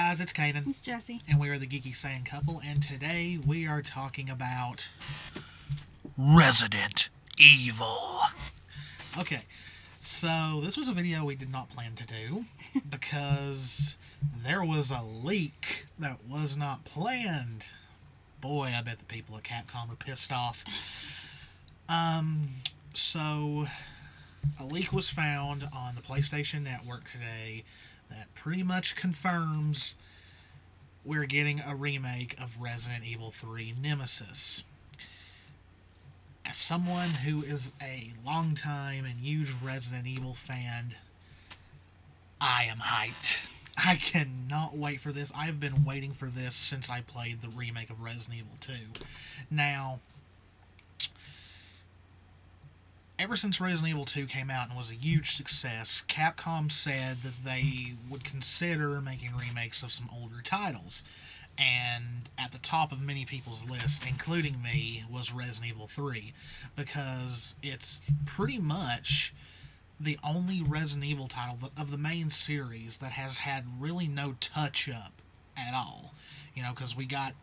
guys, it's Kanan. It's Jesse. And we are the Geeky Saiyan couple, and today we are talking about Resident Evil. Okay, so this was a video we did not plan to do because there was a leak that was not planned. Boy, I bet the people at Capcom are pissed off. So a leak was found on the PlayStation Network today that pretty much confirms we're getting a remake of Resident Evil 3 Nemesis. As someone who is a longtime and huge Resident Evil fan, I am hyped. I cannot wait for this. I've been waiting for this since I played the remake of Resident Evil 2. Now, ever since Resident Evil 2 came out and was a huge success, Capcom said that they would consider making remakes of some older titles. And at the top of many people's lists, including me, was Resident Evil 3. Because it's pretty much the only Resident Evil title of the main series that has had really no touch-up at all. You know, because we got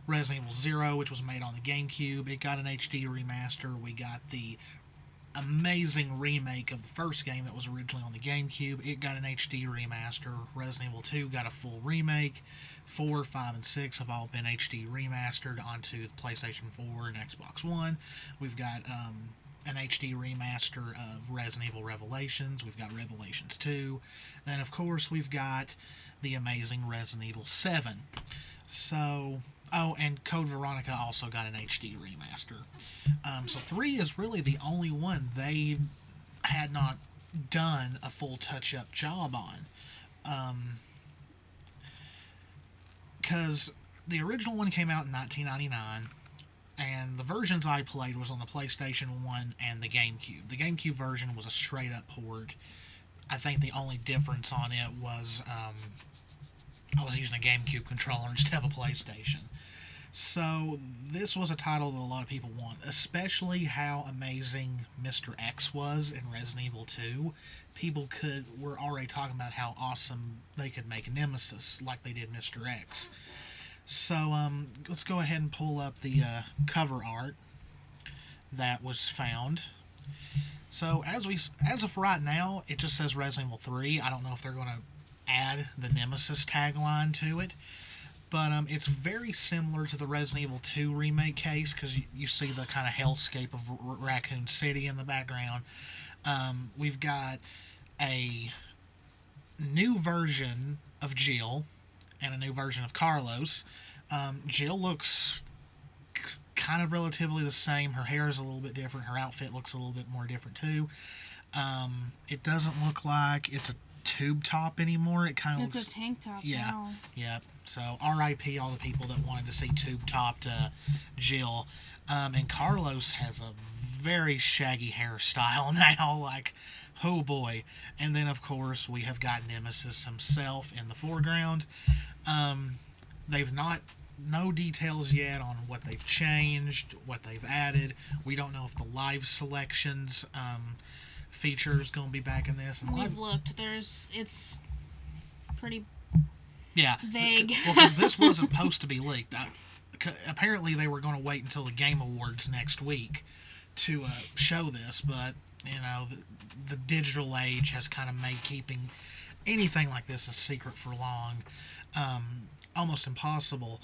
Resident Evil 0, which was made on the GameCube. It got an HD remaster. We got the amazing remake of the first game that was originally on the GameCube. It got an HD remaster. Resident Evil 2 got a full remake. 4, 5, and 6 have all been HD remastered onto the PlayStation 4 and Xbox One. We've got an HD remaster of Resident Evil Revelations. We've got Revelations 2. Then, of course, we've got the amazing Resident Evil 7. So, oh, and Code Veronica also got an HD remaster. So 3 is really the only one they had not done a full touch-up job on. Because the original one came out in 1999, and the versions I played was on the PlayStation 1 and the GameCube. The GameCube version was a straight-up port. I think the only difference on it was I was using a GameCube controller instead of a PlayStation. So this was a title that a lot of people want, especially how amazing Mr. X was in Resident Evil 2. People were already talking about how awesome they could make Nemesis like they did Mr. X. So let's go ahead and pull up the cover art that was found. So as of right now, it just says Resident Evil 3. I don't know if they're going to add the Nemesis tagline to it. But it's very similar to the Resident Evil 2 remake case, because you see the kind of hellscape of Raccoon City in the background. We've got a new version of Jill and a new version of Carlos. Jill looks kind of relatively the same. Her hair is a little bit different. Her outfit looks a little bit more different too. It doesn't look like it's a tube top anymore. It kind of looks... It's a tank top now. Yeah. So R.I.P. all the people that wanted to see tube-topped Jill. And Carlos has a very shaggy hairstyle now. Like, oh boy. And then, of course, we have got Nemesis himself in the foreground. They've no details yet on what they've changed, what they've added. We don't know if the live selections feature is going to be back in this. And we've looked. It's pretty... Yeah, vague. Well, because this wasn't supposed to be leaked. Apparently, they were going to wait until the Game Awards next week to show this, but you know, the digital age has kind of made keeping anything like this a secret for long almost impossible.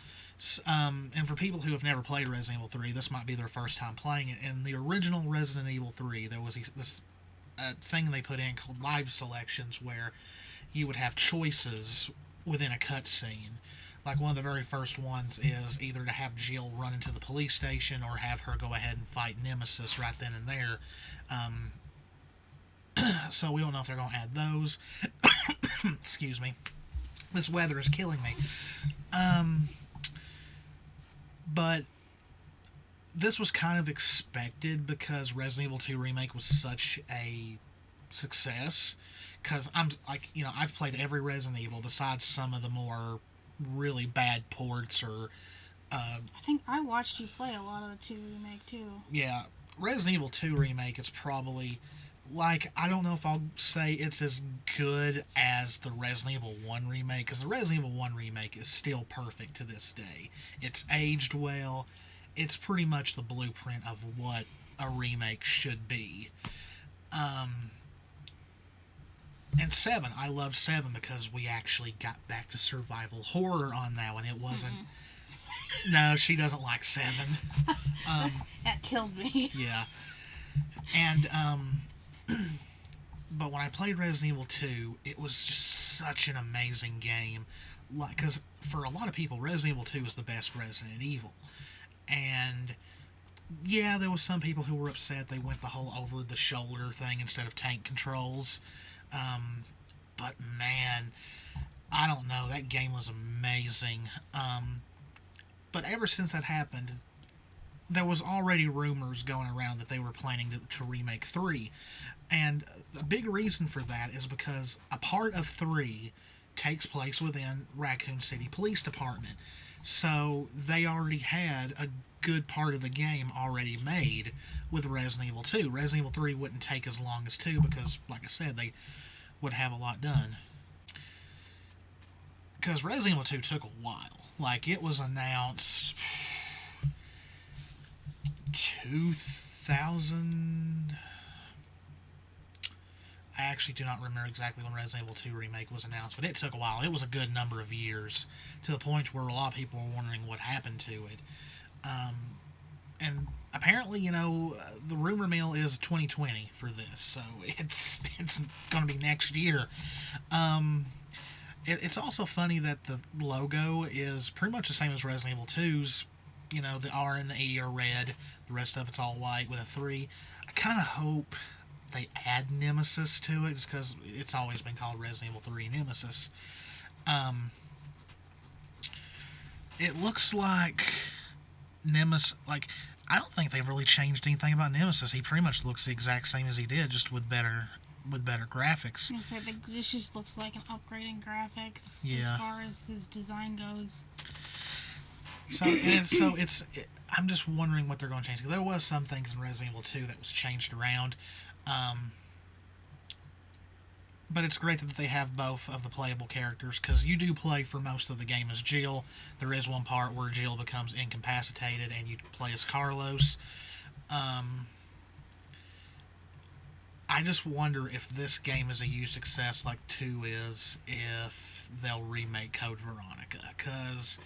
And for people who have never played Resident Evil 3, this might be their first time playing it. In the original Resident Evil 3, there was this thing they put in called live selections, where you would have choices within a cutscene. Like, one of the very first ones is either to have Jill run into the police station or have her go ahead and fight Nemesis right then and there. So we don't know if they're going to add those. Excuse me. This weather is killing me. But this was kind of expected because Resident Evil 2 Remake was such a success. Because I've played every Resident Evil besides some of the more really bad ports or... I think I watched you play a lot of the 2 Remake, too. Yeah, Resident Evil 2 Remake is probably like, I don't know if I'll say it's as good as the Resident Evil 1 remake, because the Resident Evil 1 remake is still perfect to this day. It's aged well. It's pretty much the blueprint of what a remake should be. Um, and 7, I loved 7 because we actually got back to survival horror on that one. It wasn't. No, she doesn't like 7. Um, That killed me. yeah. And, but when I played Resident Evil 2, it was just such an amazing game. Like, because for a lot of people, Resident Evil 2 is the best Resident Evil. And yeah, there was some people who were upset they went the whole over the shoulder thing instead of tank controls. Um, but man, I don't know. That game was amazing. But ever since that happened, there was already rumors going around that they were planning to remake 3. And a big reason for that is because a part of 3 takes place within Raccoon City Police Department. So they already had a good part of the game already made with Resident Evil 2. Resident Evil 3 wouldn't take as long as 2 because, like I said, they would have a lot done. Because Resident Evil 2 took a while. Like, it was announced 2000. I actually do not remember exactly when Resident Evil 2 Remake was announced, but it took a while. It was a good number of years to the point where a lot of people were wondering what happened to it. Um, and apparently, the rumor mill is 2020 for this, so it's going to be next year. Um, it's also funny that the logo is pretty much the same as Resident Evil 2's. The R and the E are red. The rest of it's all white with a 3. I kind of hope they add Nemesis to it, just because it's always been called Resident Evil 3 Nemesis. Um, it looks like Nemesis, like, I don't think they've really changed anything about Nemesis. He pretty much looks the exact same as he did, just with better graphics. I say this just looks like an upgrade in graphics Yeah. as far as his design goes. I'm just wondering what they're going to change. Because there was some things in Resident Evil 2 that was changed around. But it's great that they have both of the playable characters, because you do play for most of the game as Jill. There is one part where Jill becomes incapacitated and you play as Carlos. I just wonder if this game is a huge success like 2 is, if they'll remake Code Veronica. Because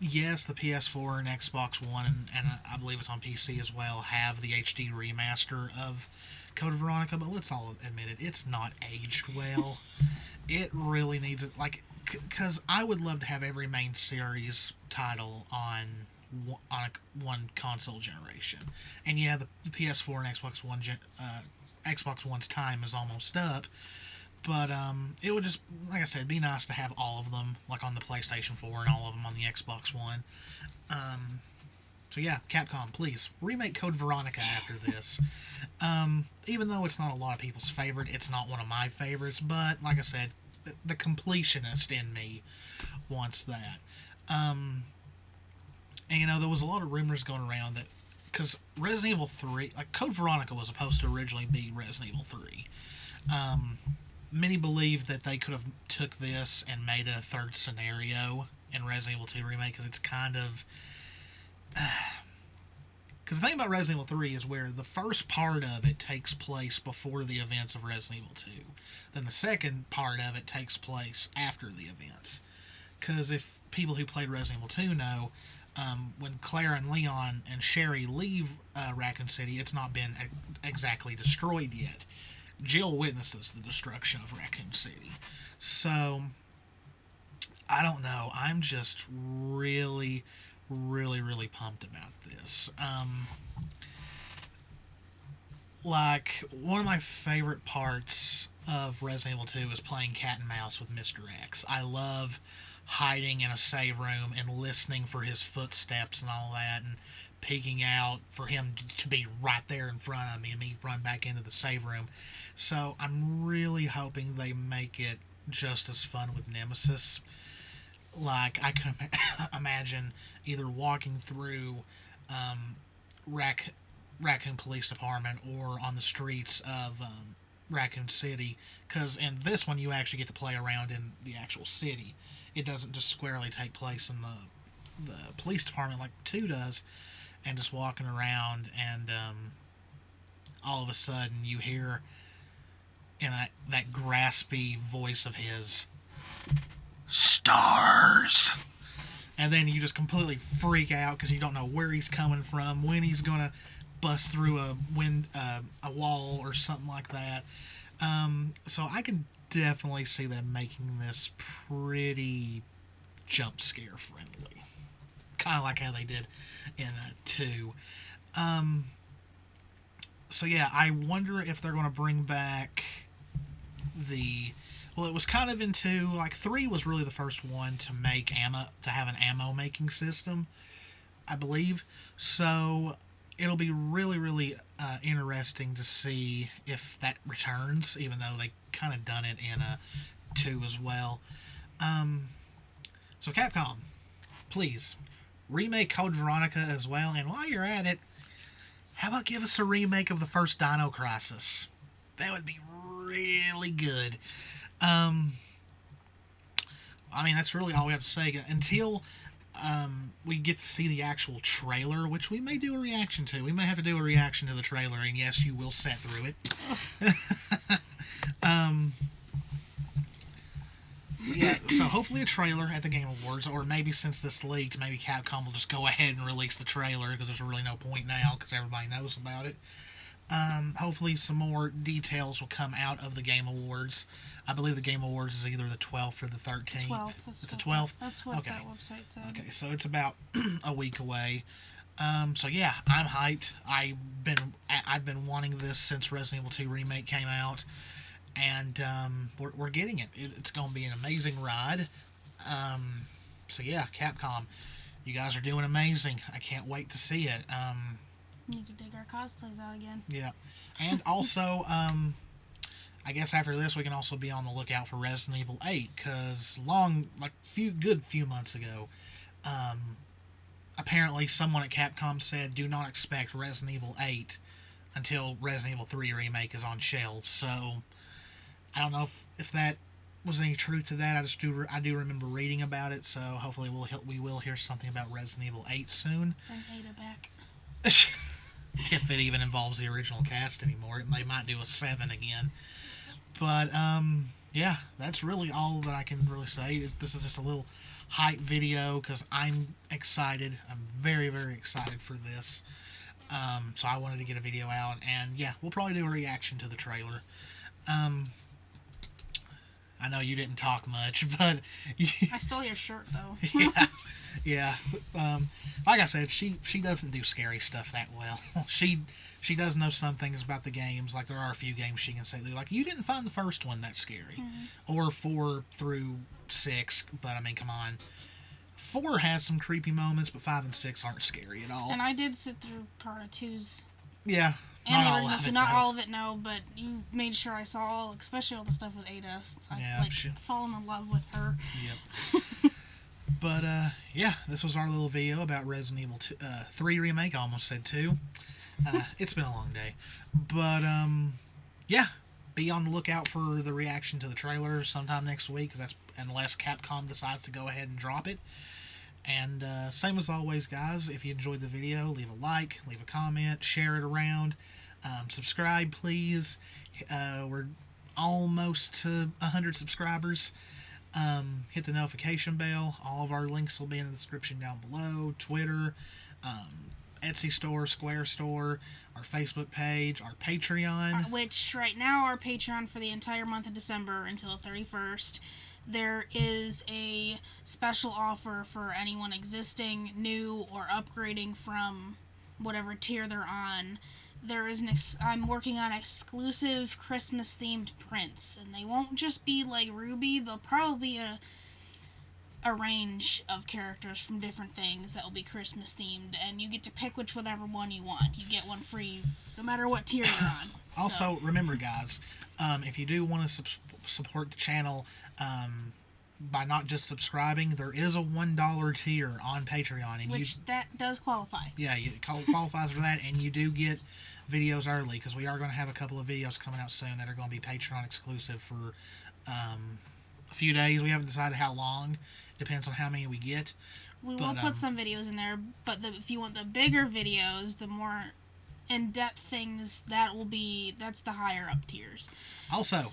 yes, the PS4 and Xbox One, and I believe it's on PC as well, have the HD remaster of Code Veronica, but let's all admit it, it's not aged well. It really needs it, like, because I would love to have every main series title on one console generation. And yeah, the PS4 and Xbox One's time is almost up, but it would just, like I said, be nice to have all of them, like on the PlayStation 4 and all of them on the Xbox One. So yeah, Capcom, please remake Code Veronica after this. Even though it's not a lot of people's favorite, it's not one of my favorites. But like I said, the completionist in me wants that. And there was a lot of rumors going around that, because Resident Evil 3, like, Code Veronica was supposed to originally be Resident Evil 3. Many believe that they could have took this and made a third scenario in Resident Evil 2 Remake, because it's kind of... Because the thing about Resident Evil 3 is where the first part of it takes place before the events of Resident Evil 2. Then the second part of it takes place after the events. Because if people who played Resident Evil 2 know, when Claire and Leon and Sherry leave Raccoon City, it's not been exactly destroyed yet. Jill witnesses the destruction of Raccoon City. So, I don't know. I'm just really, really, really pumped about this. Like, one of my favorite parts of Resident Evil 2 is playing cat and mouse with Mr. X. I love hiding in a save room and listening for his footsteps and all that, and peeking out for him to be right there in front of me and me run back into the save room. So I'm really hoping they make it just as fun with Nemesis. Like, I can imagine either walking through um, Raccoon Police Department or on the streets of Raccoon City. Because in this one, you actually get to play around in the actual city. It doesn't just squarely take place in the police department like 2 does, and just walking around, and all of a sudden you hear in that graspy voice of his, "Stars!" And then you just completely freak out because you don't know where he's coming from, when he's gonna bust through a wall or something like that. So I can definitely see them making this pretty jump scare friendly, kind of like how they did in 2. Um, so yeah, I wonder if they're going to bring back the. Well, it was kind of in 2. Like 3 was really the first one to make to have an ammo making system, I believe. So it'll be really, really interesting to see if that returns, even though they kind of done it in 2 as well. So Capcom, please remake Code Veronica as well. And while you're at it, how about give us a remake of the first Dino Crisis? That would be really good. I mean, that's really all we have to say until we get to see the actual trailer, which we may do a reaction to. We may have to do a reaction to the trailer, and yes, you will sit through it. Yeah, so hopefully a trailer at the Game Awards, or maybe since this leaked, maybe Capcom will just go ahead and release the trailer, because there's really no point now, because everybody knows about it. Hopefully some more details will come out of the Game Awards. I believe the Game Awards is either the 12th or the 13th. 12th. It's the 12th? That's what Okay. that website said. Okay, so it's about a week away. So yeah, I'm hyped. I've been wanting this since Resident Evil 2 Remake came out, and we're getting it. It's going to be an amazing ride. So yeah, Capcom, you guys are doing amazing. I can't wait to see it. Need to dig our cosplays out again. Yeah, and also, I guess after this we can also be on the lookout for Resident Evil 8, because few months ago, apparently someone at Capcom said do not expect Resident Evil 8 until Resident Evil 3 Remake is on shelves. So I don't know if that was any truth to that. I do remember reading about it. So hopefully we will hear something about Resident Evil 8 soon. Bring Ada back. If it even involves the original cast anymore, they might do a 7 again. But yeah, that's really all that I can really say. This is just a little hype video because I'm excited. I'm very, very excited for this. So I wanted to get a video out, and yeah, we'll probably do a reaction to the trailer. I know you didn't talk much, but I stole your shirt though. yeah. Like I said, she doesn't do scary stuff that well. She does know some things about the games. Like there are a few games she can say, like, you didn't find the first one that scary, or 4 through 6. But I mean, come on, 4 has some creepy moments, but 5 and 6 aren't scary at all. And I did sit through part of 2's. Yeah. And the original, so not all of it, no, but you made sure I saw all, especially all the stuff with Ada. Since I've fallen in love with her. Yep. But yeah, this was our little video about Resident Evil 3 Remake. I almost said 2. It's been a long day. But yeah, be on the lookout for the reaction to the trailer sometime next week, unless Capcom decides to go ahead and drop it. And same as always, guys, if you enjoyed the video, leave a like, leave a comment, share it around. Subscribe, please. We're almost to 100 subscribers. Hit the notification bell. All of our links will be in the description down below. Twitter, Etsy store, Square store, our Facebook page, our Patreon. Which right now our Patreon for the entire month of December until the 31st. There is a special offer for anyone existing, new, or upgrading from whatever tier they're on. There is I'm working on exclusive Christmas-themed prints, and they won't just be like Ruby. They'll probably be a range of characters from different things that will be Christmas-themed, and you get to pick whatever one you want. You get one free, no matter what tier you're on. Also, remember, guys, if you do want to support the channel, by not just subscribing. There is a $1 tier on Patreon, and which that does qualify. yeah, it qualifies for that, and you do get videos early because we are going to have a couple of videos coming out soon that are going to be Patreon exclusive for a few days. We haven't decided how long. Depends on how many we get. We will put some videos in there, but if you want the bigger videos, the more in-depth things, that's the higher up tiers. Also,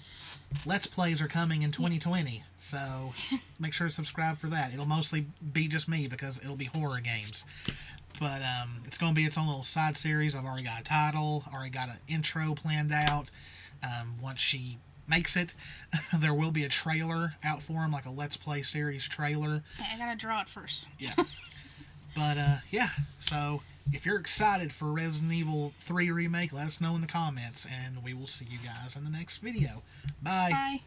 Let's Plays are coming in 2020, so make sure to subscribe for that. It'll mostly be just me because it'll be horror games. But it's going to be its own little side series. I've already got a title, already got an intro planned out. Once she makes it, there will be a trailer out for him, like a Let's Play series trailer. I gotta draw it first. Yeah. But, yeah, so if you're excited for Resident Evil 3 Remake, let us know in the comments, and we will see you guys in the next video. Bye. Bye.